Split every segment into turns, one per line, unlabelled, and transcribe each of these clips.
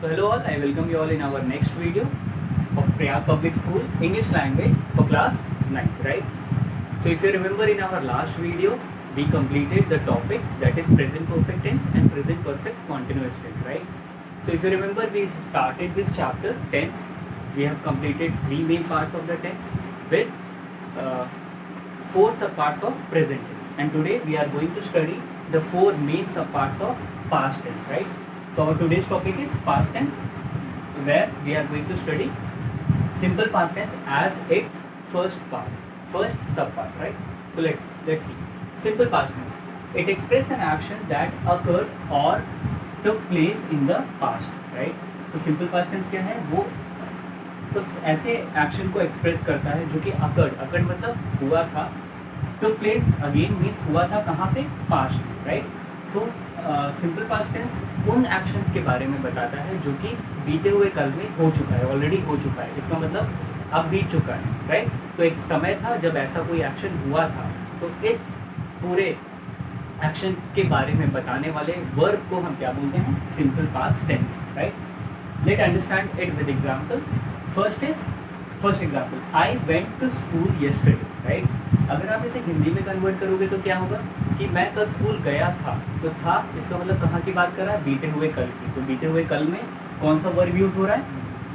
So hello all, I welcome you all in our next video of Prayag Public School English language for class 9, right? So if you remember in our last video, we completed the topic that is present perfect tense and present perfect continuous tense, right? So if you remember, we started this chapter tense. We have completed 3 main parts of the tense with 4 subparts of present tense, and today we are going to study the 4 main subparts of past tense, right? So our today's topic is past tense, where we are going to study simple past tense as its first subpart, right? So let's see. Simple past tense. It expresses an action that occurred or took place in the past, right? So simple past tense क्या है? वो उस ऐसे action को express करता है जो कि अकर्ड मतलब हुआ था. took place again means हुआ था कहाँ पे? पास्ट में, right? So simple past tense उन एक्शंस के बारे में बताता है जो कि बीते हुए कल में हो चुका है, ऑलरेडी हो चुका है. इसका मतलब अब बीत चुका है, राइट? तो एक समय था जब ऐसा कोई एक्शन हुआ था, तो इस पूरे एक्शन के बारे में बताने वाले वर्ब को हम क्या बोलते हैं? Simple past tense, right? Let understand it with example. First example, I went to school yesterday, right? अगर आप इसे हिंदी में कन्वर्ट करोगे तो क्या होगा कि मैं कल स्कूल गया था. तो था इसका मतलब कहाँ की बात कर रहा है? बीते हुए कल की. तो बीते हुए कल में कौन सा वर्ब यूज हो रहा है?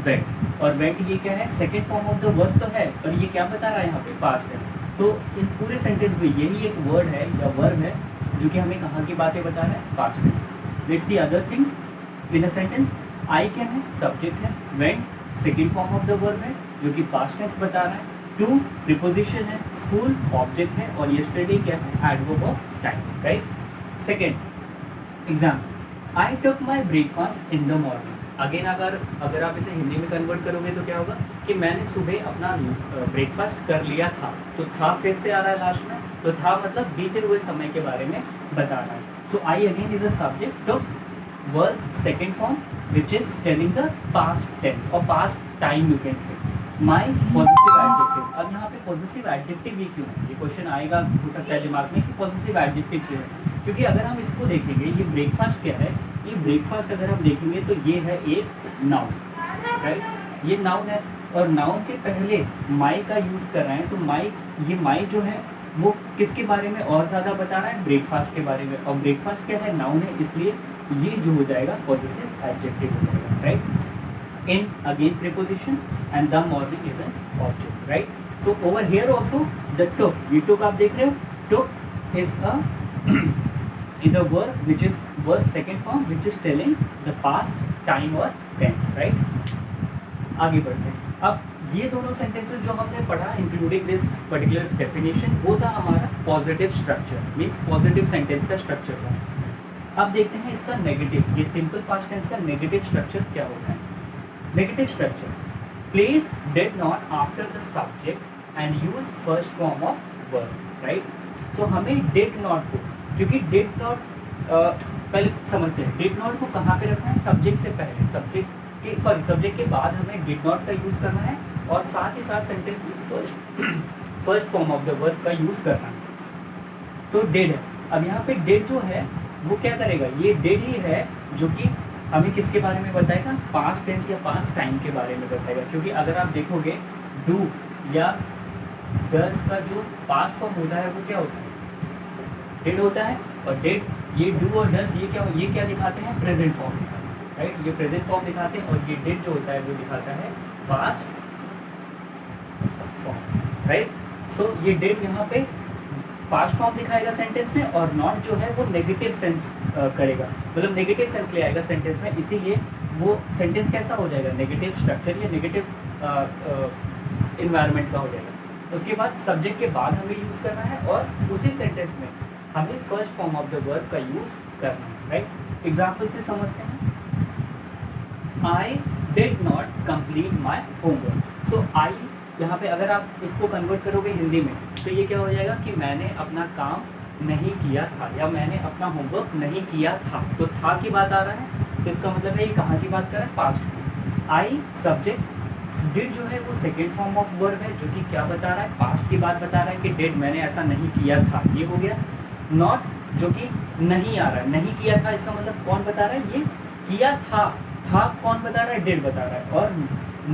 वेंट. और वेंट ये क्या है? Second form of the verb तो है, और ये क्या बता रहा है यहाँ पे? Past tense. सो इन पूरे सेंटेंस में यही एक वर्ड है या वर्ब है जो कि हमें कहाँ की बातें बता रहा है? Past tense. Let's see other thing in a sentence. I क्या है? सब्जेक्ट है. Went second form of the verb है जो कि पास्ट टेंस बता रहा है. टू प्रीपोजिशन है. स्कूल ऑब्जेक्ट है. और यस्टरडे क्या है? Adverb of time, right? Second example, I took my breakfast in the morning. Again अगर आप इसे हिंदी में कन्वर्ट करोगे तो क्या होगा कि मैंने सुबह अपना ब्रेकफास्ट कर लिया था. तो था फिर से आ रहा है लास्ट में. तो था मतलब बीते हुए समय के बारे में बता रहा है. So I again is a subject. Took verb second form which is telling the past tense or past time you can say. My possessive adjective. अब यहाँ पे possessive adjective ही क्यों है? ये क्वेश्चन आएगा हो सकता है दिमाग में कि possessive adjective क्यों है? क्योंकि अगर हम इसको देखेंगे, ये ब्रेकफास्ट क्या है? ये ब्रेकफास्ट अगर हम देखेंगे तो ये है एक नाउन, राइट? ये नाउन है, और नाउन के पहले माई का यूज़ कर रहे हैं. तो ये माई जो है वो किसके बारे में और ज़्यादा बता रहा है? ब्रेकफास्ट के बारे में. और ब्रेकफास्ट क्या है? नाउन है, इसलिए ये जो हो जाएगा पॉजिटिव एडजेक्टिव हो जाएगा, right? In again preposition and the morning is an object, right? So over here also the took, ये टुक आप देख रहे हो, took is a verb which is verb second form which is telling the past time और tense, right? आगे बढ़ते हैं. अब ये दोनों सेंटेंसेस जो हमने पढ़ा इंक्लूडिंग दिस पर्टिकुलर डेफिनेशन, वो था हमारा positive structure, means positive sentence का स्ट्रक्चर था. अब देखते हैं इसका नेगेटिव, ये सिंपल पास्ट टेंस का नेगेटिव स्ट्रक्चर क्या होता है. Negative structure, place did not after the subject and use first form of verb, right? So हमें डिड नॉट को, क्योंकि डिड नॉट पहले समझते हैं, डिड नॉट को कहाँ पे रखना है? सब्जेक्ट से पहले, सब्जेक्ट के बाद हमें डिड नॉट का यूज़ करना है, और साथ ही साथ सेंटेंस में first form of the verb का यूज़ करना है. तो डिड है. अब यहाँ पे डिड जो है वो क्या करेगा? ये डिड ही है जो कि हमें किसके बारे में बताएगा? पास्ट टेंस या पास्ट टाइम के बारे में बताएगा. क्योंकि अगर आप देखोगे डू या डस का जो पास्ट फॉर्म होता है वो क्या होता है? डिड होता है. और डिड, ये डू और डस ये क्या दिखाते हैं? प्रेजेंट फॉर्म दिखाते हैं, राइट? ये प्रेजेंट फॉर्म दिखाते हैं, और ये डिड जो होता है वो दिखाता है पास्ट फॉर्म, राइट? सो ये डिड यहाँ पे पास्ट फॉर्म दिखाएगा सेंटेंस में, और नॉट जो है वो नेगेटिव सेंस करेगा, मतलब नेगेटिव सेंस ले आएगा सेंटेंस में. इसीलिए वो सेंटेंस कैसा हो जाएगा? नेगेटिव स्ट्रक्चर या नेगेटिव इन्वायरमेंट का हो जाएगा. उसके बाद सब्जेक्ट के बाद हमें यूज़ करना है, और उसी सेंटेंस में हमें first form of the verb का यूज़ करना है, राइट? एग्जाम्पल से समझते हैं. I did not complete my homework. So I यहाँ पे अगर आप इसको कन्वर्ट करोगे हिंदी में तो ये क्या हो जाएगा कि मैंने अपना काम नहीं किया था, या मैंने अपना होमवर्क नहीं किया था. तो था की बात आ रहा है, तो इसका मतलब है ये कहाँ की बात कर रहा है? पास्ट की. आई सब्जेक्ट, डिड जो है वो सेकेंड फॉर्म ऑफ वर्ब है जो कि क्या बता रहा है? पास्ट की बात बता रहा है कि डिड मैंने ऐसा नहीं किया था, ये हो गया. नॉट जो कि नहीं आ रहा है, नहीं किया था, इसका मतलब कौन बता रहा है? ये किया था, था कौन बता रहा है, डिड बता रहा है, और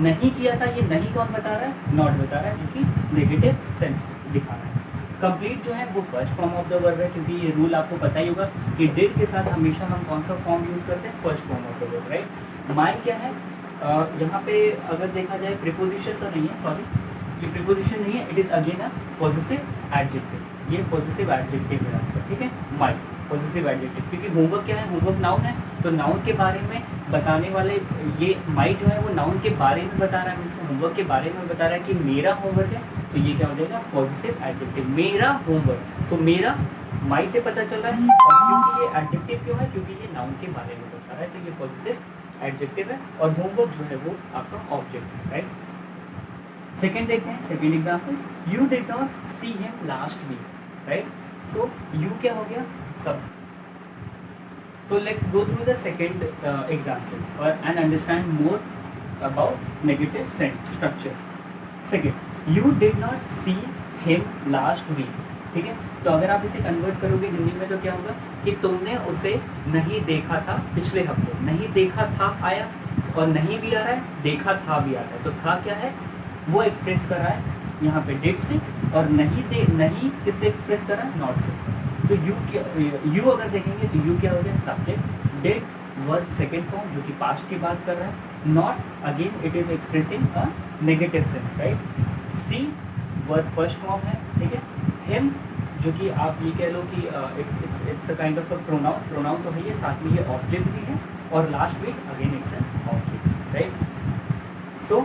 नहीं किया था ये नहीं कौन बता रहा है, नॉट बता रहा है, क्योंकि नेगेटिव सेंस दिखा रहा है। कंप्लीट जो है वो first form of the verb है, क्योंकि ये रूल आपको पता ही होगा कि डिड के साथ हमेशा हम कौन सा फॉर्म यूज़ करते हैं, first form of the verb, right. My क्या है, यहाँ पे अगर देखा जाए प्रीपोजिशन तो नहीं है, सॉरी ये प्रीपोजिशन नहीं है, it is again a positive adjective, ये पॉजिटिव एडजेक्टिव है आपका, ठीक है, माई पॉजिटिव एडजेक्टिव, क्योंकि होमवर्क क्या है, होमवर्क नाउन है, तो नाउन के बारे में बताने वाले ये माई जो है वो नाउन के बारे में बता रहा है, मीन्स होमवर्क के बारे में बता रहा है कि मेरा होमवर्क है, तो ये क्या हो जाएगा, पॉजिटिव एडजेक्टिव, मेरा होमवर्क। सो मेरा माई से पता चल रहा है, और क्योंकि ये एडजेक्टिव क्यों है, क्योंकि ये नाउन के बारे में बता रहा है, तो ये पॉजिटिव एडजेक्टिव है, और होमवर्क जो है वो आपका ऑब्जेक्ट है, राइट। सेकेंड देखते हैं, second example, you did not see him last week, right. So you क्या हो गया, सब। So let's go through the second example and understand more about negative sentence structure. Second, you did not see him last week. ठीक है, तो अगर आप इसे कन्वर्ट करोगे हिंदी में तो क्या होगा कि तुमने उसे नहीं देखा था पिछले हफ्ते। नहीं देखा था आया, और नहीं भी आ रहा है, देखा था भी आ रहा है, तो था क्या है, वो एक्सप्रेस कर रहा है यहाँ पे डिड से, और नहीं किससे एक्सप्रेस कर रहा है, नॉट से। तो यू अगर देखेंगे तो यू क्या हो गया, subject, did verb second form जो कि पास्ट की बात कर रहा है, not again it is expressing a negative sense, right. See verb first form है, ठीक है। हिम जो कि आप ये कह लो कि it's a kind of a pronoun, pronoun तो है ये, साथ में ये ऑब्जेक्ट भी है, और last week again it's an object, right. So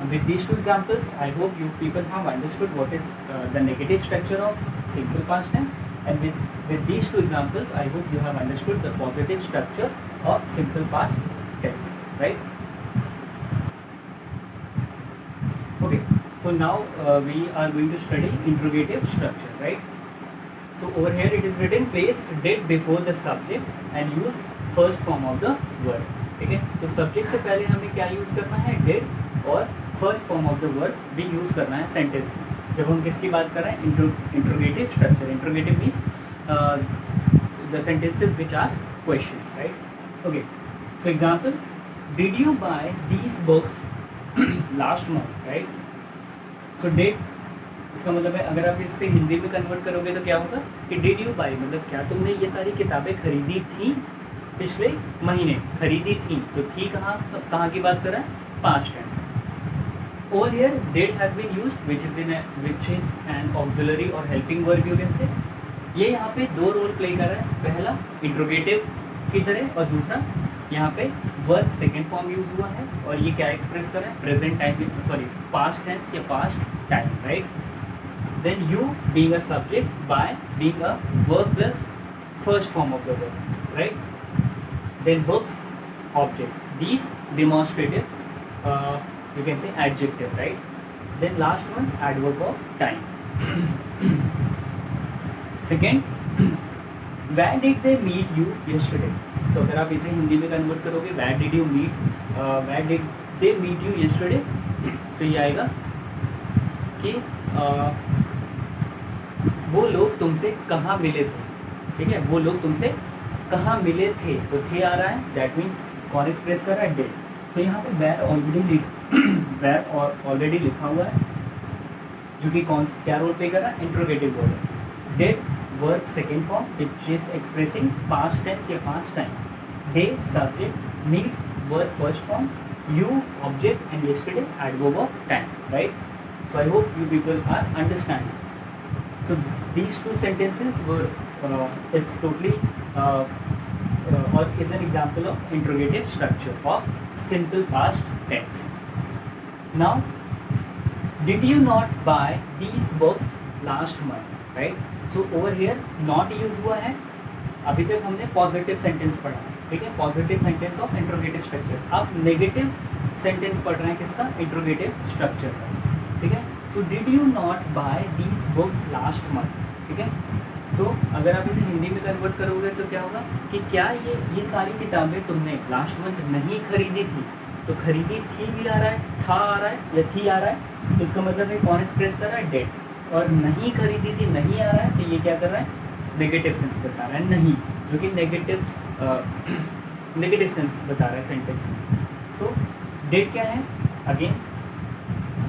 with these two examples, I hope you people have understood what is the negative structure of simple past tense, and with these two examples, I hope you have understood the positive structure of simple past tense, right? Okay, so now we are going to study interrogative structure, right? So over here it is written, place did before the subject and use first form of the verb, ठीक है। तो subject से पहले हमें क्या use करना है, did, और first form of the verb भी यूज़ करना है सेंटेंस में। जब हम किसकी बात कर रहे हैं, interrogative structure. Interrogative means the sentences which ask questions, right. Okay, for example, did you buy these books last month, right. So did इसका मतलब है, अगर आप इससे हिंदी में कन्वर्ट करोगे तो क्या होगा कि डिड यू बाय मतलब क्या तुमने ये सारी किताबें खरीदी थी पिछले महीने, खरीदी थी, तो थी कहाँ की बात कर रहा है, past tense. Over here, did has been used, which is an auxiliary or helping verb, you can say. ये यहाँ पे दो रोल प्ले कर रहा है, पहला इंट्रोगेटिव की तरह, और दूसरा यहाँ पे वर्ब सेकेंड फॉर्म यूज हुआ है, और ये क्या एक्सप्रेस कर रहा है, present time, sorry past tense या past time, right. Then you being a subject, buy being a verb plus first form of the verb, right. Then books object, these demonstrative you can say adjective, right. Then last one, adverb of time. Second, where did they meet you yesterday? So अगर आप इसे हिंदी में convert करोगे, where did they meet you yesterday, तो ये आएगा कि वो लोग तुमसे कहाँ मिले थे, ठीक है, वो लोग तुमसे कहाँ मिले थे, तो थे आ रहा है, दैट मीन्स कौन एक्सप्रेस कर रहा है, डिड। तो यहाँ पे where ऑलरेडी लिखा हुआ है, जो कि क्या रोल प्ले कर रहा है, interrogative verb. Did verb second form which is expressing past tense या past time, they subject, meet verb first form, you object, and yesterday adverb of time, right. So I hope you people are understanding. So these two sentences were is totally or is an example of interrogative structure of simple past tense. Now, did you not buy these books last month, right? So over here not use हुआ है, अभी तक हमने positive sentence पढ़ा, ठीक है, positive sentence of interrogative structure. अब negative sentence पढ़ रहे हैं किसका, इंट्रोगेटिव स्ट्रक्चर का, ठीक है। So did you not buy these books last month, ठीक है। तो अगर आप इसे हिंदी में कन्वर्ट करोगे तो क्या होगा कि क्या ये सारी किताबें तुमने लास्ट मंथ नहीं खरीदी थी, तो खरीदी थी भी आ रहा है, था आ रहा है, या थी आ रहा है, तो इसका मतलब है कौन एक्सप्रेस कर रहा है, डेट। और नहीं खरीदी थी नहीं आ रहा है, तो ये क्या कर रहा है, नेगेटिव सेंस बता रहा है, नहीं, जो कि नेगेटिव नेगेटिव सेंस बता रहा है सेंटेंस में। सो डिड क्या है, again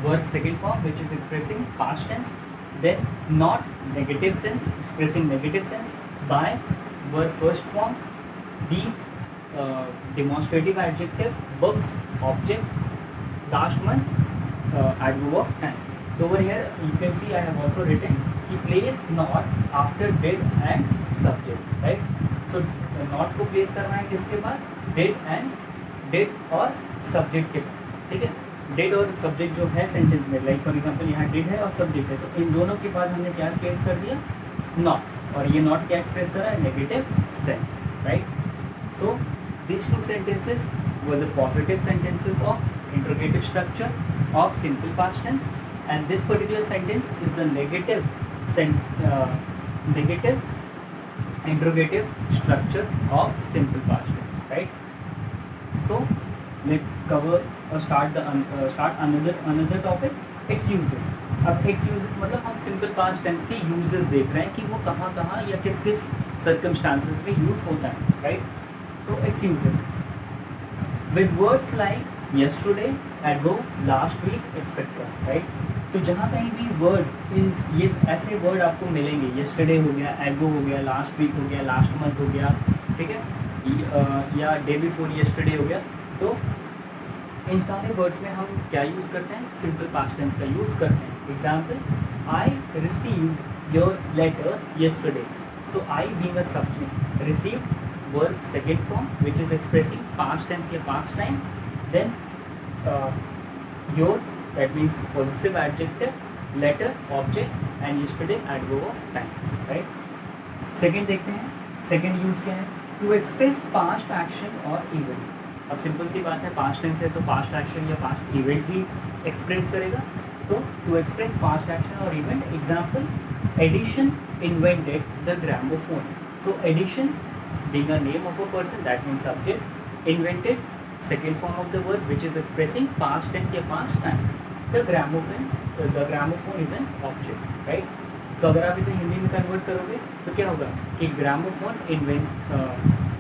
verb second form which is expressing past tense, then not negative sense expressing negative sense, buy verb first form, these demonstrative adjective, books, object, last one adverb of time. So over here you can see I have also written कि place not after did and subject, right? So not को place करना है किसके बाद, did और subject के बाद, ठीक है। did और subject जो है सेंटेंस में, लाइक फॉर एग्जाम्पल यहाँ did है और subject है, तो इन दोनों के बाद हमने क्या प्लेस कर दिया, not, और ये not क्या एक्सप्रेस कर रहा है, negative sense, right. So these two sentences were the positive sentences of interrogative structure of simple past tense, and this particular sentence is the negative negative interrogative structure of simple past tense, right? So let's cover or start another topic, its uses. अब its uses मतलब हम simple past tense के uses देख रहे हैं कि वो कहाँ कहाँ या किस किस circumstances में use होता है, right? So its uses with words like yesterday, ago, last week, etc. right? तो जहाँ कहीं भी word is, ये ऐसे word आपको मिलेंगे, yesterday हो गया, ago हो गया, last week हो गया, last month हो गया, ठीक है, या day before yesterday हो गया, तो इन सारे वर्ड्स में हम क्या यूज़ करते हैं, सिंपल पास्ट टेंस का यूज़ करते हैं। Example, I received your letter yesterday. So I being a subject, received verb second form which is expressing past tense या past time, then your, that means possessive adjective, letter object, and yesterday adverb of time, right? Second देखते हैं, second use क्या है, to express past action और event. अब simple सी बात है, पास्ट टेंस है तो पास्ट एक्शन या पास्ट इवेंट ही एक्सप्रेस करेगा, तो टू एक्सप्रेस पास्ट एक्शन और event, example, Edison invented the gramophone. So addition being a name of a person, that means subject, invented second form of the word which is expressing past tense या past time, the gramophone is an object, right? So अगर आप इसे हिंदी में convert करोगे तो क्या होगा कि ग्रामोफोन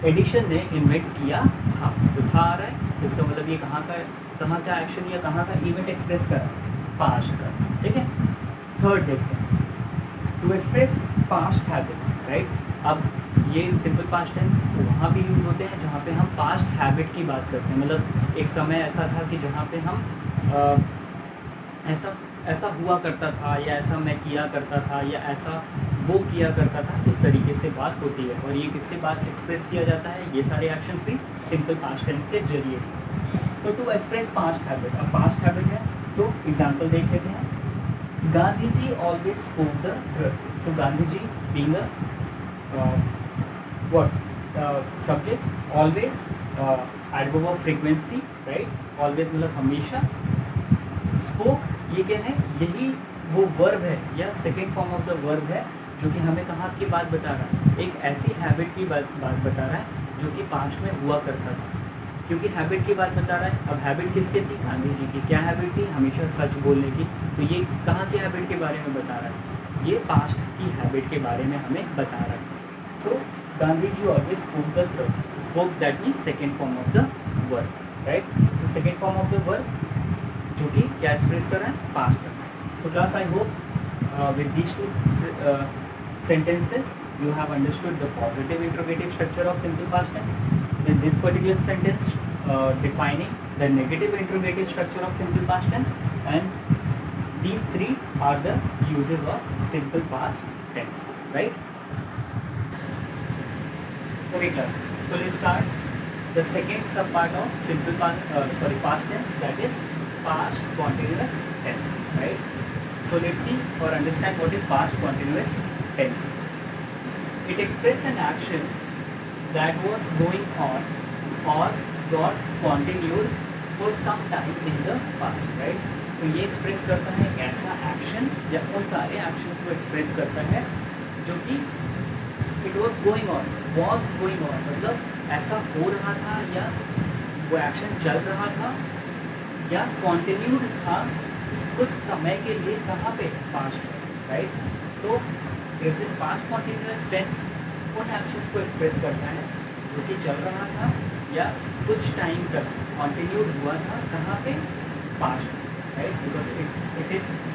एडिशन ने इन्वेंट किया था, तो था आ रहा है, इसका मतलब ये कहाँ का एक्शन या कहाँ का इवेंट एक्सप्रेस कर रहा है, पास्ट का, ठीक है। थर्ड देखते हैं, to express past habit, right. अब ये सिंपल पास्ट टेंस वहाँ भी यूज़ होते हैं जहाँ पे हम पास्ट हैबिट की बात करते हैं, मतलब एक समय ऐसा था कि जहाँ पे हम ऐसा हुआ करता था, या ऐसा मैं किया करता था, या ऐसा वो किया करता था, इस तरीके से बात होती है, और ये किससे बात एक्सप्रेस किया जाता है, ये सारे एक्शंस भी सिंपल पास्ट टेंस के जरिए। तो टू एक्सप्रेस पास्ट हैबिट, अब पास्ट हैबिट है तो एग्जाम्पल देख लेते हैं, Gandhi ji always spoke the truth. तो Gandhi ji being subject, always adverb of frequency, right, always मतलब हमेशा, स्पोक ये क्या है, यही वो वर्ब है या second form of the verb है जो कि हमें कहाँ की बात बता रहा है, एक ऐसी हैबिट की बात बता रहा है जो कि पास्ट में हुआ करता था, क्योंकि हैबिट की बात बता रहा है। अब हैबिट किसकी थी, गांधी जी की। क्या हैबिट थी, हमेशा सच बोलने की, तो ये कहाँ की हैबिट के बारे में बता रहा है, ये पास्ट की हैबिट के बारे में हमें बता रहा है। So Gandhi ji always spoke the truth, spoke that means second form of the verb, right. तो second form of the verb जो कि क्या एक्सप्रेस कर रहा है, पास्ट टेंस। तो class, I hope with these two sentences you have understood the positive interrogative structure of simple past tense। In this particular sentence defining the negative interrogative structure of simple past tense, and these three are the uses of simple past tense, right? Okay class, so let's start the second sub part of simple past tense, that is past continuous tense, right? So let's see or understand what is past continuous tense. It expresses an action that was going on or got continued for some time in the past, right? तो ये express करता है एक ऐसा action या उन सारे actions को एक्सप्रेस करता है जो कि it was going on मतलब ऐसा हो रहा था या वो एक्शन चल रहा था या कॉन्टिन्यूड था कुछ समय के लिए, कहाँ पे, पास्ट में, right. So present past continuous tense उन एक्शंस को एक्सप्रेस करता है जो कि चल रहा था या कुछ टाइम तक कंटिन्यूड हुआ था कहाँ पे, past, right, because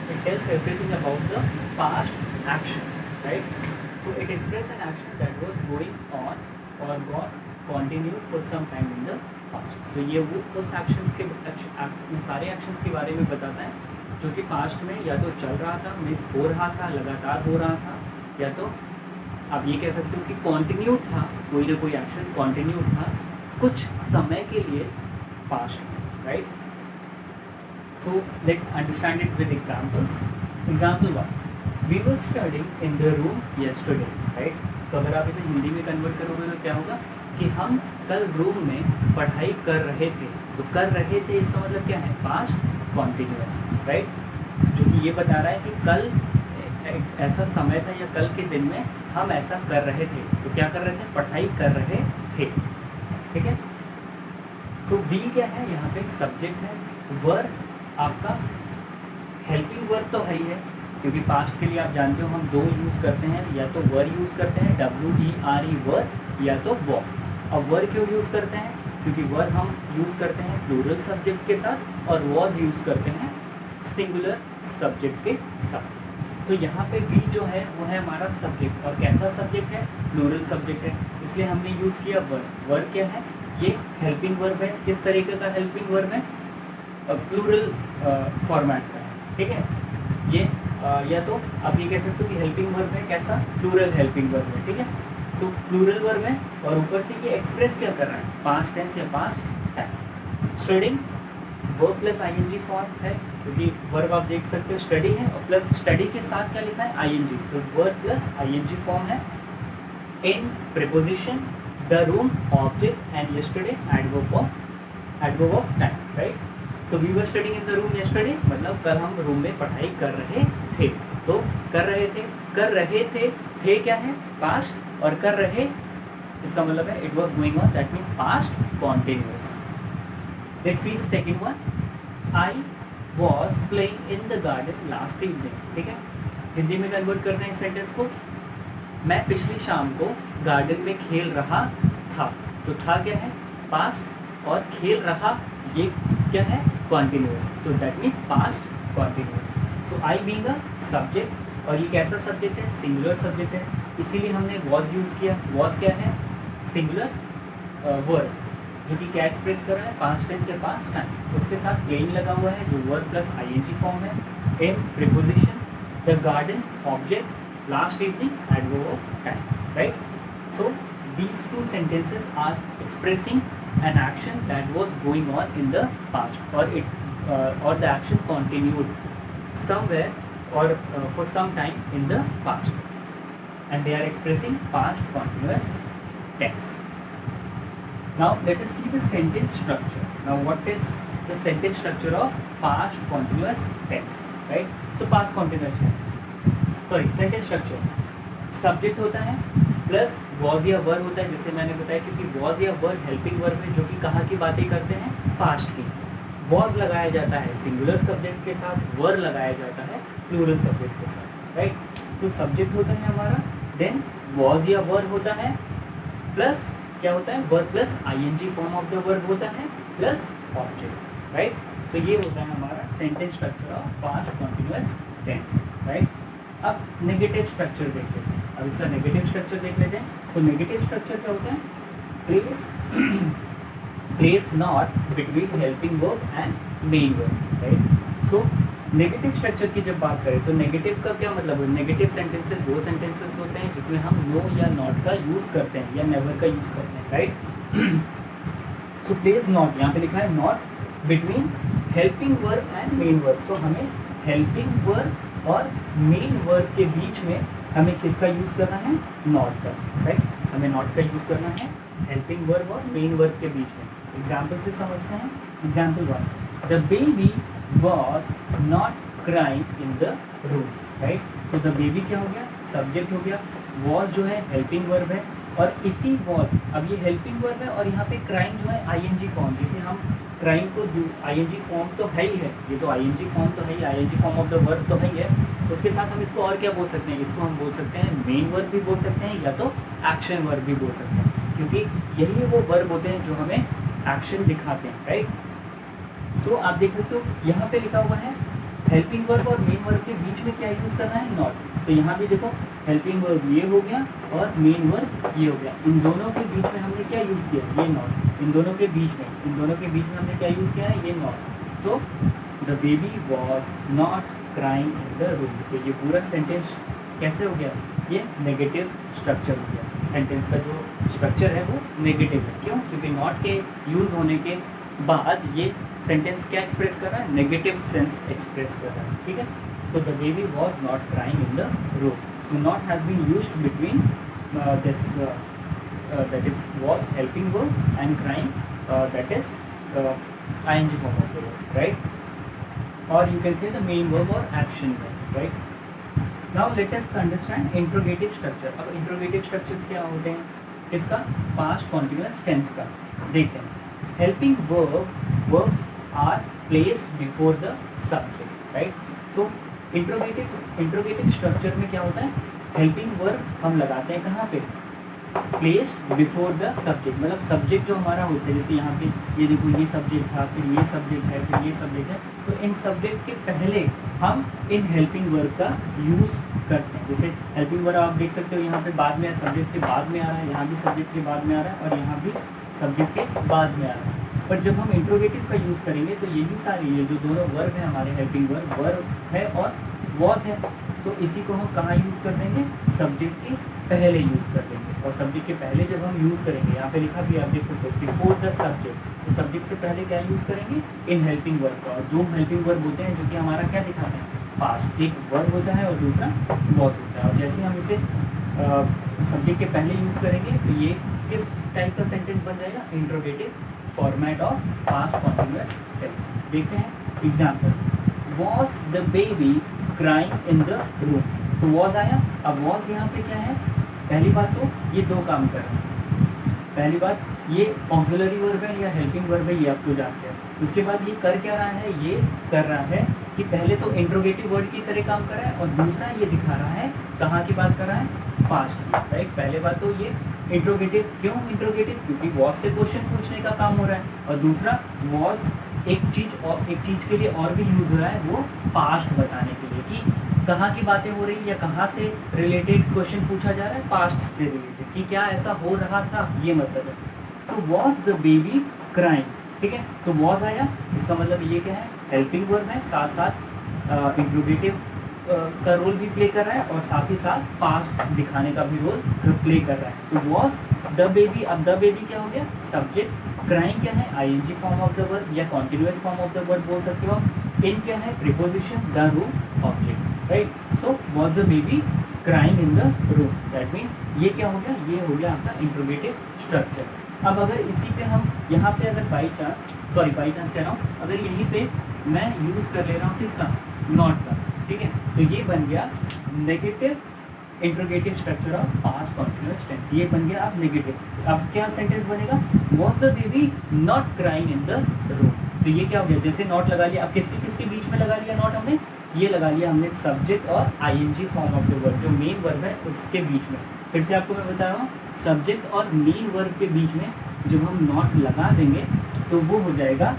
it tells everything about the past action, right? So it expresses an action that was going on or got continued for some time in the past. So ये वो उस actions के उन सारे actions के बारे में बताता है जो कि past में या तो चल रहा था, मीन्स हो रहा था, लगातार हो रहा था, या तो आप ये कह सकते हो कि continued था, कोई ना कोई action continued था कुछ समय के लिए past में, right? So let's understand it with examples. Example 1. We were studying in the room yesterday, right? तो अगर आप इसे हिंदी में कन्वर्ट करोगे तो क्या होगा कि हम कल रूम में पढ़ाई कर रहे थे. तो कर रहे थे इसका मतलब क्या है, पास्ट कॉन्टिन्यूअस, राइट, जो कि ये बता रहा है कि कल ऐसा समय था या कल के दिन में हम ऐसा कर रहे थे. तो क्या कर रहे थे, पढ़ाई कर रहे थे, ठीक है. तो वी क्या है, यहाँ पे सब्जेक्ट है. वर्ब आपका हेल्पिंग वर्ब तो है ही है, क्योंकि पास्ट के लिए आप जानते हो हम दो यूज़ करते हैं, या तो वर यूज़ करते हैं WERE वर, या तो वॉज. अब वर क्यों यूज़ करते हैं, क्योंकि वर हम यूज़ करते हैं प्लूरल सब्जेक्ट के साथ और वॉज यूज़ करते हैं सिंगुलर सब्जेक्ट के साथ. तो यहाँ पे वी जो है वो है हमारा सब्जेक्ट, और कैसा सब्जेक्ट है, प्लूरल सब्जेक्ट है, इसलिए हमने यूज़ किया वर. वर क्या है, ये हेल्पिंग वर्ब है. किस तरीके का हेल्पिंग वर्ब है, प्लूरल फॉर्मेट का है, ठीक है. ये या तो आप ये कह सकते हो कि हेल्पिंग वर्ब है, कैसा, प्लूरल हेल्पिंग वर्ब है, ठीक है. सो प्लूरल वर्ब है और ऊपर से ये एक्सप्रेस क्या कर रहा है, पास्ट टेंस या past time. Studying verb plus ING form है, क्योंकि वर्ब आप देख सकते हो स्टडी है और प्लस स्टडी के साथ क्या लिखा है, आईएनजी. तो वर्ब प्लस आईएनजी फॉर्म है. In preposition the room, object, and yesterday adverb of time, right. So we were studying in the room yesterday, मतलब कल हम रूम में पढ़ाई कर रहे थे. तो कर रहे थे क्या है, पास्ट, और कर रहे इसका मतलब है it was going on, that means past continuous. Let's see the second one. I was playing in the garden last evening, ठीक है. हिंदी में कन्वर्ट करते हैं इस सेंटेंस को. मैं पिछली शाम को गार्डन में खेल रहा था. तो था क्या है, पास्ट, और खेल रहा ये क्या है, कॉन्टिन्यूअस. तो that means past continuous. So I being a subject, और ये कैसा सब्जेक्ट है, सिंगुलर सब्जेक्ट है, इसीलिए हमने वॉज यूज़ किया. वॉज क्या है, सिंगुलर वर्ब, जो कि क्या एक्सप्रेस कर रहा है, पास्ट टेंस या पास्ट टाइम. उसके साथ प्लेइंग लगा हुआ है जो वर्ब प्लस आईएनजी फॉर्म है. In preposition the garden, object, last evening adverb of time, right. So these two sentences are expressing an action that was going on in the past, or the action continued somewhere or for some time in the past, and they are expressing past continuous tense. Now let us see the sentence structure. Now what is the sentence structure of past continuous tense, right? So past continuous tense, sentence structure, subject होता है plus was या वर होता है, जैसे मैंने बताया, क्योंकि was या वर हेल्पिंग वर्ब है जो कि कहाँ की बातें करते हैं, पास्ट की. वॉज लगाया जाता है सिंगुलर सब्जेक्ट के साथ, वर लगाया जाता है प्लूरल सब्जेक्ट के साथ, राइट. तो सब्जेक्ट होता है हमारा, देन वॉज या वर होता है, प्लस क्या होता है, verb plus ING form of the verb होता है, प्लस ऑब्जेक्ट, राइट. तो ये होता है हमारा sentence structure of past continuous tense, right. अब नेगेटिव स्ट्रक्चर देख लेते हैं. अब इसका नेगेटिव स्ट्रक्चर देख लेते हैं. तो नेगेटिव स्ट्रक्चर क्या होता है, place not between helping verb and main verb, right. So negative structure की जब बात करें तो नेगेटिव का क्या मतलब है, नेगेटिव सेंटेंसेस वो सेंटेंसेस होते हैं जिसमें हम नो या नॉट का यूज़ करते हैं या नेवर का यूज़ करते हैं, राइट. सो प्लेस नॉट, यहाँ पे लिखा है not between helping verb and main verb. So हमें हेल्पिंग वर्ब और मेन वर्ब के बीच में हमें किसका यूज़ करना है, नॉट का, राइट. हमें नॉट का यूज़ करना है हेल्पिंग वर्ब और मेन वर्ब के बीच में. एग्जाम्पल से समझते हैं. Example 1, the baby was not crying in the room, right. So the baby क्या हो गया, सब्जेक्ट हो गया. वॉज जो है हेल्पिंग वर्ब है, और इसी वॉज, अब ये हेल्पिंग वर्ब है और यहाँ पे क्राइंग जो है आईएनजी फॉर्म, जिसे हम क्राइंग को आईएनजी फॉर्म तो है ही है, ये तो आईएनजी फॉर्म तो है ही, ING form of the verb तो है ही है. उसके साथ हम इसको और क्या बोल सकते हैं, इसको हम बोल सकते हैं मेन वर्ब भी बोल सकते हैं या तो एक्शन वर्ब भी बोल सकते हैं. क्योंकि यही वो वर्ब होते हैं जो हमें एक्शन दिखाते हैं, राइट। सो आप देख सकते हो यहाँ पे लिखा हुआ है हेल्पिंग वर्ब और मेन वर्ब के बीच में क्या यूज़ करना है, नॉट। तो यहाँ भी देखो हेल्पिंग वर्ब ये हो गया और मेन वर्ब ये हो गया, इन दोनों के बीच में हमने क्या यूज़ किया, ये नॉट। इन दोनों के बीच में हमने क्या यूज़ किया है, ये नॉट। तो the baby was not crying in the room. तो ये पूरा सेंटेंस कैसे हो गया, ये नेगेटिव स्ट्रक्चर हो गया। सेंटेंस का जो स्ट्रक्चर है वो नेगेटिव है, क्यों, क्योंकि नॉट के यूज़ होने के बाद ये सेंटेंस क्या एक्सप्रेस कर रहा है, नेगेटिव सेंस एक्सप्रेस कर रहा है, ठीक है। So the baby was not crying in the room. So not has been used between this that is was helping verb and crying, that is ing form of the verb, right? Or you can say the main verb or action verb, right? Now let us understand interrogative structure. अब interrogative structures क्या होते हैं, किसका, past continuous tense का। देखते हैं, helping verbs are placed before the subject, right? So interrogative structure में क्या होता है, helping verb हम लगाते हैं कहाँ पे, प्लेस्ड बिफोर द सब्जेक्ट। मतलब सब्जेक्ट जो हमारा होता है, जैसे यहाँ पे ये देखो ये सब्जेक्ट था, फिर ये सब्जेक्ट है, फिर ये सब्जेक्ट है, तो इन सब्जेक्ट के पहले हम इन हेल्पिंग वर्ब का यूज़ करते हैं। जैसे हेल्पिंग वर्ब आप देख सकते हो यहाँ पे बाद में, सब्जेक्ट के बाद में आ रहा है, यहाँ भी सब्जेक्ट के बाद में आ रहा है और यहाँ भी सब्जेक्ट के बाद में आ रहा है। पर जब हम इंट्रोगेटिव का यूज़ करेंगे तो यही सारी ये जो दोनों वर्ब हैं हमारे, हेल्पिंग वर्ब है और वॉज है, तो इसी को हम कहाँ यूज़ कर देंगे, सब्जेक्ट के पहले यूज़ कर देंगे। और सब्जेक्ट के पहले जब हम यूज़ करेंगे, यहाँ पे लिखा भी आप देख सकते हो बिफोर द सब्जेक्ट, तो सब्जेक्ट से पहले क्या यूज़ करेंगे, इन हेल्पिंग वर्ब का। और जो हेल्पिंग वर्ब होते हैं जो कि हमारा क्या दिखाते हैं, पास्ट। एक वर्ब होता है और दूसरा वॉज होता है। और जैसे हम इसे सब्जेक्ट के पहले यूज़ करेंगे तो ये किस टाइप का सेंटेंस बन जाएगा, interrogative format of past continuous tense. देखते हैं example, was the baby crying in the room. So was आया, अब वॉज यहाँ पे क्या है, पहली बात तो ये दो काम कर रहे हैं। पहली बात ये ऑक्सिलरी वर्ब है या हेल्पिंग वर्ब है, ये आप तो जानते हैं। उसके बाद ये कर क्या रहा है, ये कर रहा है कि पहले तो इंट्रोगेटिव वर्ड की तरह काम कर रहा है और दूसरा ये दिखा रहा है कहाँ की बात कर रहा है, पास्ट की, राइट। पहले बात तो ये इंट्रोगेटिव, क्यों इंट्रोगेटिव, क्योंकि वॉज से क्वेश्चन पूछने का काम हो रहा है, और दूसरा वॉज एक चीज़ के लिए और भी यूज़ हो रहा है, वो पास्ट बताने के लिए कि कहाँ की बातें हो रही या कहाँ से रिलेटेड क्वेश्चन पूछा जा रहा है, पास्ट से रिलेटेड, कि क्या ऐसा हो रहा था, ये मतलब है। सो वॉज द बेबी क्राइंग, ठीक है। तो वॉज आया, इसका मतलब ये क्या है, हेल्पिंग वर्ब है, साथ साथ इंट्रोगेटिव का रोल भी प्ले कर रहा है और साथ ही साथ पास्ट दिखाने का भी रोल प्ले कर रहा है। तो वॉज द बेबी, अब द बेबी क्या हो गया, सब्जेक्ट। क्राइंग क्या है, ING form of the verb या continuous form of the verb बोल सकते हो। इन क्या है, preposition, the room, object, right. So was the baby crying in the room, that means ये क्या हो गया, ये हो गया आपका इंट्रोगेटिव स्ट्रक्चर। अब अगर इसी पे हम यहाँ पे अगर बाई चांस कह रहा हूँ, अगर यहीं पे मैं यूज़ कर ले रहा हूँ किसका, नॉट का, ठीक है, तो ये बन गया negative interrogative structure of past continuous tense. ये बन गया अब नेगेटिव। अब क्या सेंटेंस बनेगा, was the baby not crying in the room. तो ये क्या हो गया, जैसे नॉट लगा लिया, अब किसके बीच में लगा लिया नॉट हमने, ये लगा लिया हमने सब्जेक्ट और ING form of the verb, जो मेन वर्ब है उसके बीच में। फिर से आपको मैं बता रहा हूँ, सब्जेक्ट और मेन वर्ब के बीच में जब हम नॉट लगा देंगे तो वो हो जाएगा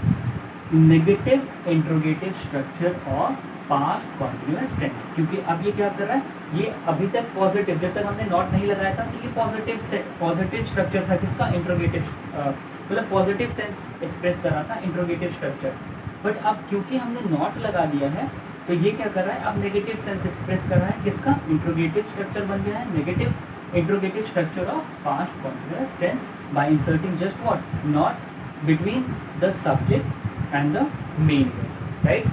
negative interrogative structure of past continuous tense. क्योंकि अब ये क्या कर रहा है, ये अभी तक पॉजिटिव, जब तक हमने नॉट नहीं लगाया था तो ये पॉजिटिव स्ट्रक्चर था किसका, इंट्रोगेटिव, मतलब पॉजिटिव सेंस एक्सप्रेस कर रहा था इंट्रोगेटिव स्ट्रक्चर। बट अब क्योंकि हमने नॉट लगा दिया है तो ये क्या कर रहा है, अब नेगेटिव सेंस एक्सप्रेस कर रहा है किसका, इंट्रोगेटिव स्ट्रक्चर बन गया है, negative interrogative structure of past continuous tense by inserting just what, not between the subject and the main verb, right?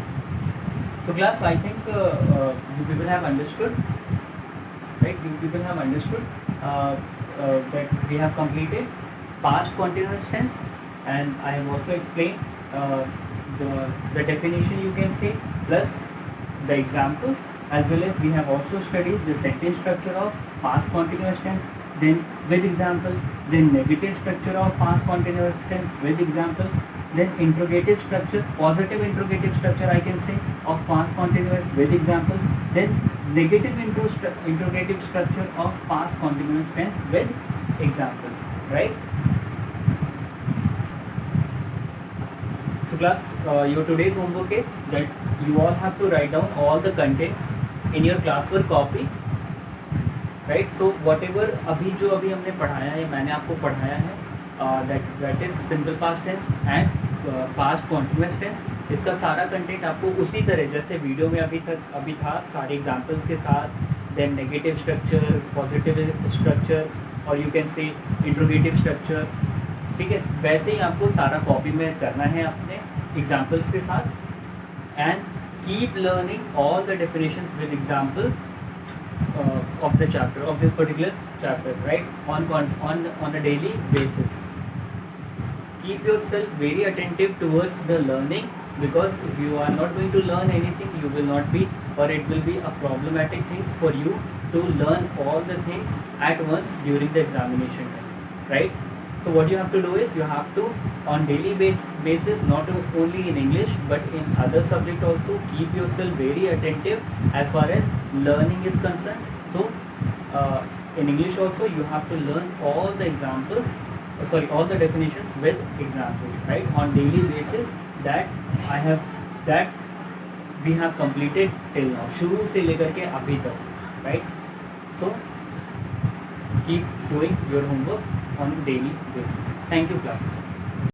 So class, I think you people have understood, right? You people have understood that we have completed past continuous tense, and I have also explained the definition, you can say, plus the examples, as well as we have also studied the sentence structure of past continuous tense, then with example, then negative structure of past continuous tense with example, then interrogative structure, positive interrogative structure I can say of past continuous with example, then negative interrogative structure of past continuous tense with examples, right? So class, your today's homework is that you all have to write down all the contents in your classwork copy, right? So whatever अभी हमने पढ़ाया है, मैंने आपको पढ़ाया है, that is simple past tense and past continuous tense, इसका सारा कंटेंट आपको उसी तरह जैसे वीडियो में अभी था सारे एग्जांपल्स के साथ, then negative structure, positive structure और you can say interrogative structure, ठीक है, वैसे ही आपको सारा कॉपी में करना है अपने एग्जाम्पल्स के साथ and keep learning all the definitions with example of the chapter, of this particular chapter, right, on a daily basis. Keep yourself very attentive towards the learning, because if you are not going to learn anything, you will not be, or it will be a problematic things for you to learn all the things at once during the examination time, right? So what you have to do is you have to on daily basis, not only in English but in other subject also, keep yourself very attentive as far as learning is concerned. So in English also you have to learn all the examples, all the definitions with examples, right, on daily basis. That we have completed till now, शुरू से लेकर के अभी तक, right? So keep doing your homework on daily basis. Thank you class.